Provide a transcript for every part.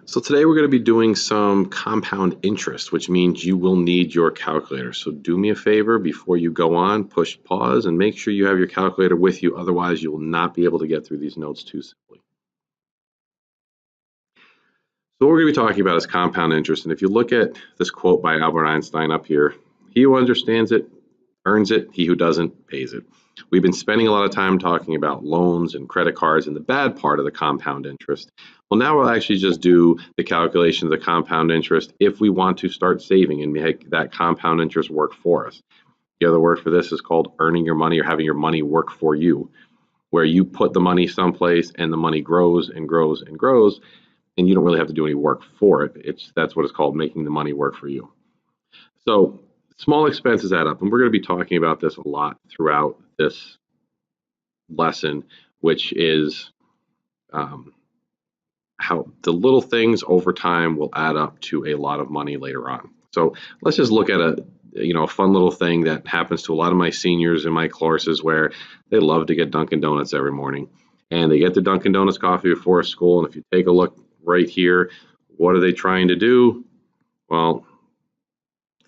So today we're going to be doing some compound interest, which means you will need your calculator. So do me a favor before you go on, push pause and make sure you have your calculator with you. Otherwise, you will not be able to get through these notes too simply. So what we're going to be talking about is compound interest. And if you look at this quote by Albert Einstein up here, he who understands it earns it, he who doesn't pays it. We've been spending a lot of time talking about loans and credit cards and the bad part of the compound interest. Well, now we'll actually just do the calculation of the compound interest if we want to start saving and make that compound interest work for us. The other word for this is called earning your money or having your money work for you, where you put the money someplace and the money grows and grows and grows, and you don't really have to do any work for it. That's what it's called, making the money work for you. So small expenses add up, and we're going to be talking about this a lot throughout this lesson, which is how the little things over time will add up to a lot of money later on. So let's just look at a fun little thing that happens to a lot of my seniors in my courses where they love to get Dunkin' Donuts every morning, and they get the Dunkin' Donuts coffee before school. And if you take a look right here, what are they trying to do? Well,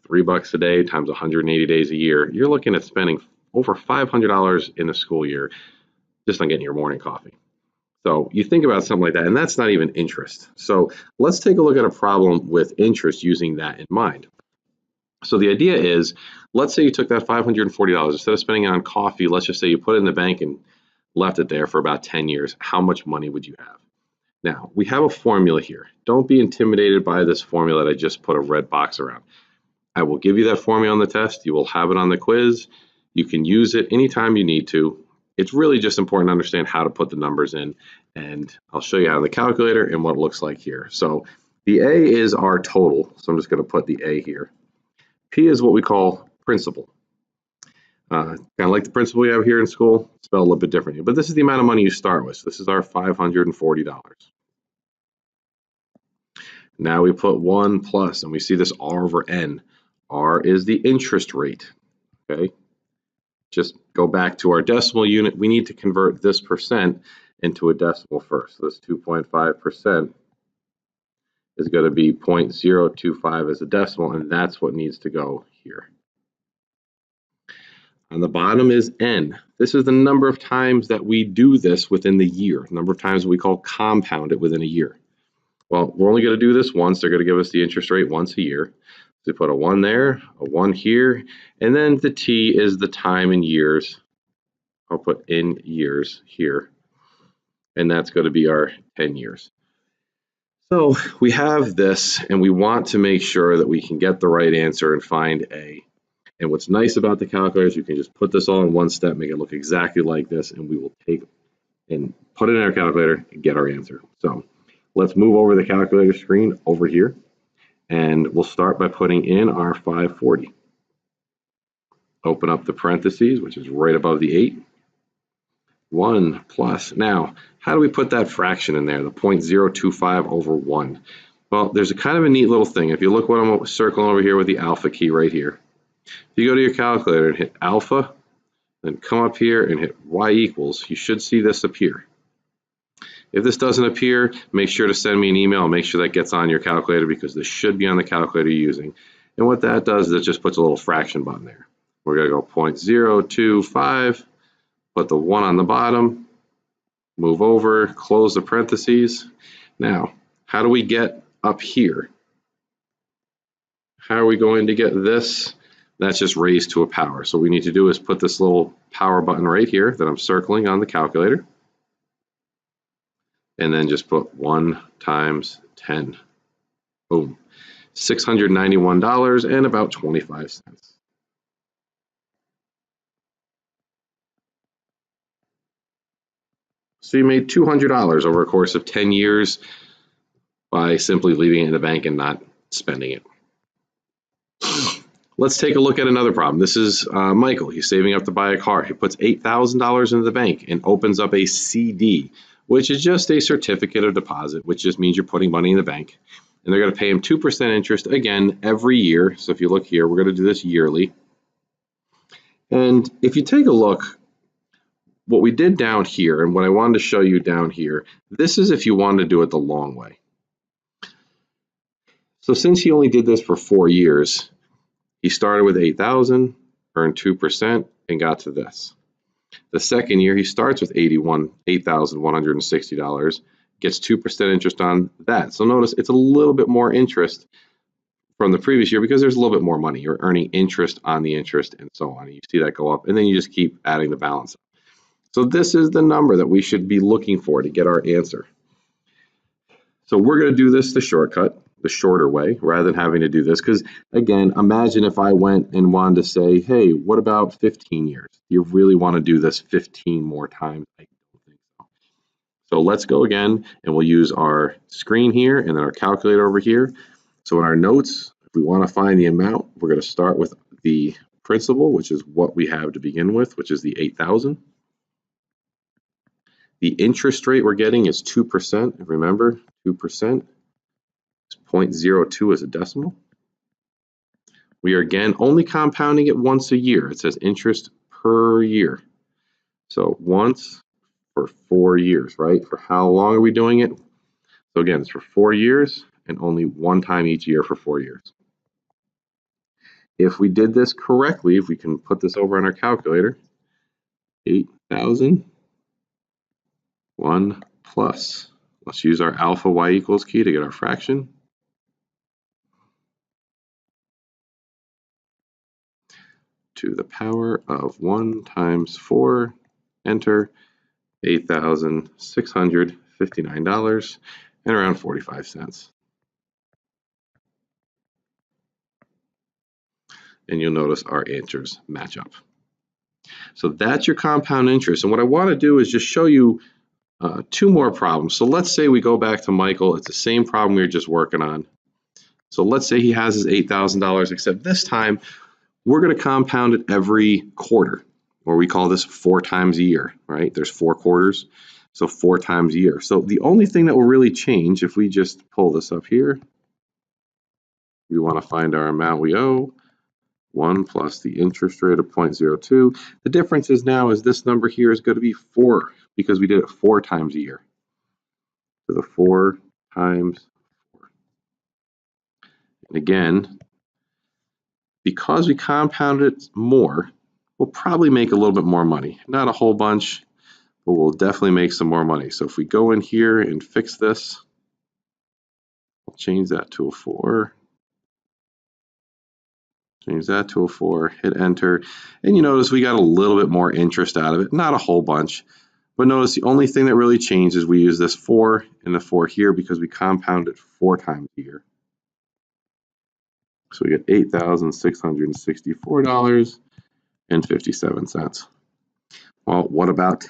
$3 a day times 180 days a year, you're looking at spending over $500 in the school year just on getting your morning coffee. So you think about something like that, and that's not even interest. So let's take a look at a problem with interest using that in mind. So the idea is, let's say you took that $540, instead of spending it on coffee, let's just say you put it in the bank and left it there for about 10 years. How much money would you have? Now, we have a formula here. Don't be intimidated by this formula that I just put a red box around. I will give you that formula on the test. You will have it on the quiz. You can use it anytime you need to. It's really just important to understand how to put the numbers in, and I'll show you how on the calculator and what it looks like here. So the A is our total, so I'm just going to put the A here. P is what we call principal. Kind of like the principal we have here in school, spelled a little bit differently, but this is the amount of money you start with. So this is our $540. Now we put 1 plus, and we see this R over N. R is the interest rate, okay? Just go back to our decimal unit. We need to convert this percent into a decimal first. So this 2.5% is going to be 0.025 as a decimal, and that's what needs to go here. On the bottom is N. This is the number of times that we do this within the year, number of times we call compound it within a year. Well, we're only going to do this once. They're going to give us the interest rate once a year. So we put a 1 there, a 1 here, and then the T is the time in years. I'll put in years here, and that's going to be our 10 years. So we have this, and we want to make sure that we can get the right answer and find A. And what's nice about the calculator is you can just put this all in one step, make it look exactly like this, and we will take and put it in our calculator and get our answer. So let's move over the calculator screen over here, and we'll start by putting in our 540. Open up the parentheses, which is right above the 8. 1 plus. Now, how do we put that fraction in there, the 0.025 over 1? Well, there's a kind of a neat little thing. If you look what I'm circling over here with the alpha key right here, if you go to your calculator and hit alpha, then come up here and hit y equals, you should see this appear. If this doesn't appear, make sure to send me an email and make sure that gets on your calculator, because this should be on the calculator you're using. And what that does is it just puts a little fraction button there. We're going to go 0.025, put the 1 on the bottom, move over, close the parentheses. Now, how do we get up here? How are we going to get this? That's just raised to a power. So what we need to do is put this little power button right here that I'm circling on the calculator, and then just put 1 times 10. Boom. $691 and about 25 cents. So you made $200 over a course of 10 years by simply leaving it in the bank and not spending it. Let's take a look at another problem. This is Michael. He's saving up to buy a car. He puts $8,000 into the bank and opens up a CD, which is just a certificate of deposit, which just means you're putting money in the bank. And they're going to pay him 2% interest, again, every year. So if you look here, we're going to do this yearly. And if you take a look, what we did down here, and what I wanted to show you down here, this is if you wanted to do it the long way. So since he only did this for 4 years, he started with 8,000, earned 2%, and got to this. The second year, he starts with $8,160, gets 2% interest on that. So notice it's a little bit more interest from the previous year because there's a little bit more money. You're earning interest on the interest and so on. You see that go up, and then you just keep adding the balance. So this is the number that we should be looking for to get our answer. So we're going to do this the shortcut, the shorter way, rather than having to do this. Because again, imagine if I went and wanted to say, hey, what about 15 years? You really want to do this 15 more times? I don't think so. So let's go again, and we'll use our screen here and then our calculator over here. So in our notes, if we want to find the amount, we're going to start with the principal, which is what we have to begin with, which is the 8,000. The interest rate we're getting is 2%. Remember, 2% is 0.02 as a decimal. We are again only compounding it once a year. It says interest per year. So once for 4 years, right? For how long are we doing it? So again, it's for 4 years and only one time each year for 4 years. If we did this correctly, if we can put this over on our calculator, 8,000, 1 plus. Let's use our alpha y equals key to get our fraction. To the power of 1 times 4, enter, $8,659 and around 45 cents. And you'll notice our answers match up. So that's your compound interest. And what I want to do is just show you 2 more problems. So let's say we go back to Michael. It's the same problem we were just working on. So let's say he has his $8,000, except this time we're going to compound it every quarter, or we call this 4 times a year, right? There's 4 quarters, so 4 times a year. So the only thing that will really change, if we just pull this up here, we want to find our amount we owe, 1 plus the interest rate of 0.02. The difference is now is this number here is going to be 4 because we did it 4 times a year. So the 4 times 4. And again, because we compounded it more, we'll probably make a little bit more money. Not a whole bunch, but we'll definitely make some more money. So if we go in here and fix this, I'll change that to a 4. Change that to a 4, hit enter, and you notice we got a little bit more interest out of it, not a whole bunch, but notice the only thing that really changed is we use this 4 and the 4 here because we compound it 4 times a year. So we get $8,664.57. Well, what about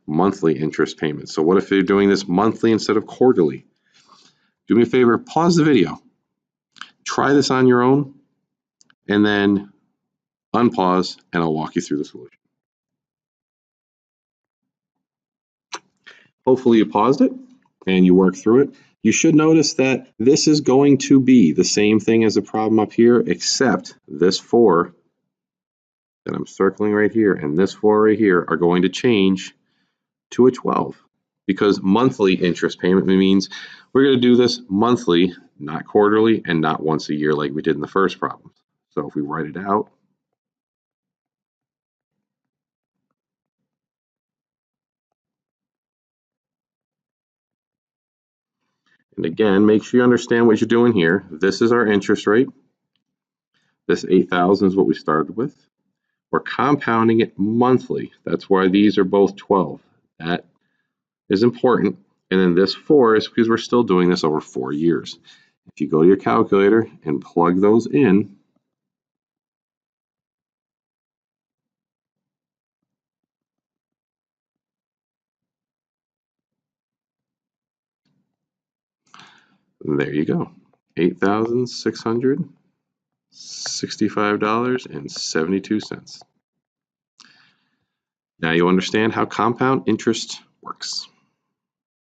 monthly interest payments? So what if you're doing this monthly instead of quarterly? Do me a favor, pause the video. Try this on your own, and then unpause, and I'll walk you through the solution. Hopefully you paused it and you worked through it. You should notice that this is going to be the same thing as the problem up here, except this 4 that I'm circling right here and this 4 right here are going to change to a 12, because monthly interest payment means we're going to do this monthly, not quarterly, and not once a year like we did in the first problem. So if we write it out, and again, make sure you understand what you're doing here. This is our interest rate. This 8,000 is what we started with. We're compounding it monthly. That's why these are both 12. That is important. And then this 4 is because we're still doing this over 4 years. If you go to your calculator and plug those in, there you go, $8,665.72. Now you understand how compound interest works.